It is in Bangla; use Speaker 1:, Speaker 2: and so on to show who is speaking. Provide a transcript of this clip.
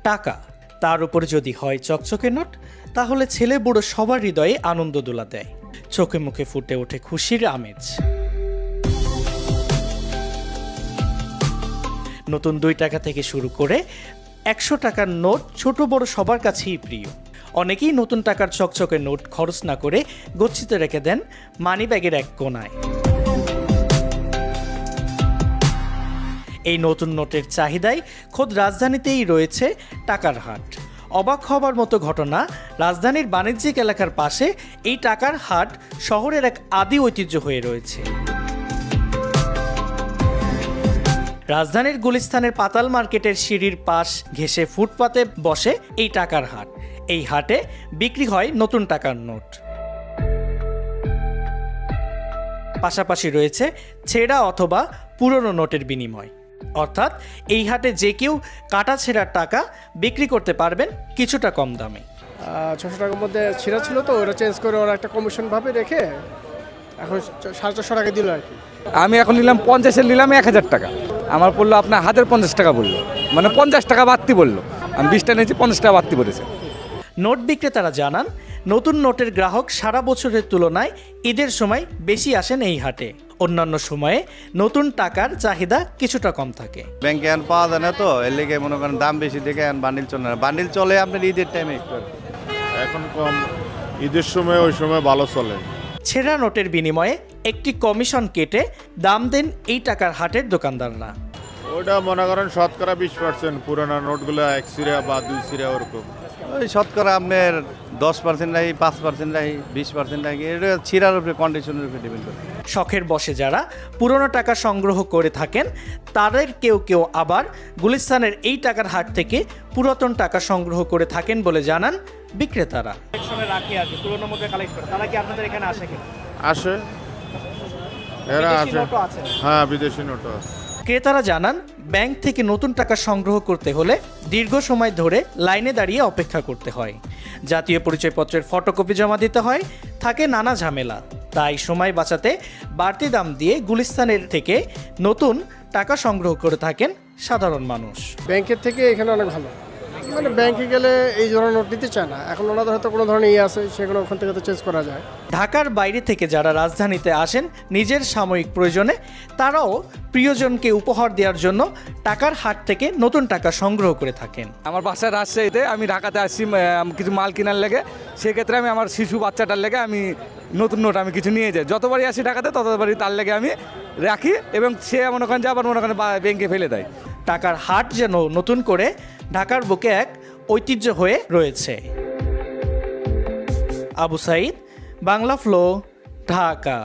Speaker 1: টাকা, তার উপর যদি হয় চকচকে নোট, তাহলে ছেলে বুড়ো সবার হৃদয়ে আনন্দ দোলা দেয়, চোখে মুখে ফুটে ওঠে খুশির আমেজ। নতুন 2 টাকা থেকে শুরু করে 100 টাকার নোট ছোট বড় সবার কাছেই প্রিয়। অনেকেই নতুন টাকার চকচকে নোট খরচ না করে গচ্ছিত রেখে দেন মানিব্যাগের এক কোণায়। এই নতুন নোটের চাহিদায় খোদ রাজধানীতেই রয়েছে টাকার হাট। অবাক হবার মতো ঘটনা, রাজধানীর বাণিজ্যিক এলাকার পাশে এই টাকার হাট শহরের এক আদি ঐতিহ্য হয়ে রয়েছে। রাজধানীর গুলিস্তানের পাতাল মার্কেটের সিঁড়ির পাশ ঘেঁষে ফুটপাতে বসে এই টাকার হাট। এই হাটে বিক্রি হয় নতুন টাকার নোট, পাশাপাশি রয়েছে ছেঁড়া অথবা পুরনো নোটের বিনিময়। অর্থাৎ এই হাটে যে কেউ কাটা ছেঁড়ার টাকা বিক্রি করতে পারবেন কিছুটা কম দামে।
Speaker 2: 600 টাকার মধ্যে ছেঁড়া ছিল, তো ওরা চেঞ্জ করে ওরা একটা কমিশন ভাবে রেখে এখন 450 টাকা দিল আর কি।
Speaker 3: আমি এখন নিলাম 50-এর, নিলাম 1000 টাকা। আমার পড়লো আপনার 1050 টাকা বললো, মানে 50 টাকা বাড়তি বললো। আমি 20টা নিয়েছি, 50 টাকা বাড়তি পড়েছে।
Speaker 1: নোট বিক্রেতারা জানান, নতুন নোটের গ্রাহক সারা বছরের তুলনায় ঈদের সময় বেশি আসেন এই হাটে। অন্যান্য সময়ে নতুন টাকার চাহিদা কিছুটা কম থাকে।
Speaker 4: ব্যাংকে এখন পাওয়া যায় না, তো এর লেগে মনে করেন দাম বেশি দেখে এখন বান্ডিল চলে না। বান্ডিল চলে আপনার ঈদের টাইমে একটু,
Speaker 5: এখন কম, ঈদের সময় ওই সময় ভালো চলে।
Speaker 1: ছেঁড়া নোটের বিনিময়ে একটি কমিশন কেটে দাম দেন এই টাকার হাটের দোকানদাররা।
Speaker 5: ওইটা মনে করেন শতকরা 20%, পুরোনো নোটগুলো 1 সিরা বা 2 সিরা ওরকম।
Speaker 4: ওই শতকরা আপনার 10% রাখি, 5% রাখি, 20% রাখি, এটা ছিঁড়ার উপরে, কন্ডিশনের উপরে ডিপেন্ড করে।
Speaker 1: শখের বশে যারা পুরনো টাকা সংগ্রহ করে থাকেন, তাদের কেউ কেউ আবার গুলিস্তানের এই টাকার হাট থেকে পুরাতন টাকা সংগ্রহ করে থাকেন বলে জানান বিক্রেতারা।
Speaker 5: আসে, এরা আসে, হ্যাঁ বিদেশি নোটও আছে।
Speaker 1: ক্রেতারা জানান, ব্যাংক থেকে নতুন টাকা সংগ্রহ করতে হলে দীর্ঘ সময় ধরে লাইনে দাঁড়িয়ে অপেক্ষা করতে হয়, জাতীয় পরিচয়পত্রের ফটোকপি জমা দিতে হয়, থাকে নানা ঝামেলা। তাই সময় বাঁচাতে বাড়তি দাম দিয়ে গুলিস্তানের থেকে নতুন টাকা সংগ্রহ করে থাকেন সাধারণ মানুষ।
Speaker 2: ব্যাংকের থেকে এখানে অনেক ভালো, মানে ব্যাংকে গেলে এই ধরনের নোট নিতে চায় না। এখন ওনাদের হয়তো কোনো ধরনের আছে, সেগুলো ওখান থেকে তো চেঞ্জ করা যায়।
Speaker 1: ঢাকার বাইরে থেকে যারা রাজধানীতে আসেন নিজের সাময়িক প্রয়োজনে, তারাও প্রিয়জনকে উপহার দেওয়ার জন্য টাকার হাট থেকে নতুন টাকা সংগ্রহ করে থাকেন।
Speaker 3: আমার বাসা রাজশাহীতে, আমি ঢাকাতে আসছি কিছু মাল কেনার লেগে। সেক্ষেত্রে আমি আমার শিশু বাচ্চাটার লেগে আমি নতুন নোট আমি কিছু নিয়ে যাই। যতবারই আসি ঢাকাতে ততবারই তার লেগে আমি রাখি, এবং সে মনে করেন যে আবার মনে করেন ব্যাংকে ফেলে দেয়।
Speaker 1: টাকার হাট যেন নতুন করে ঢাকার বুকে এক ঐতিহ্য হয়ে রয়েছে। আবু সাইদ, বাংলা ফ্লো, ঢাকা।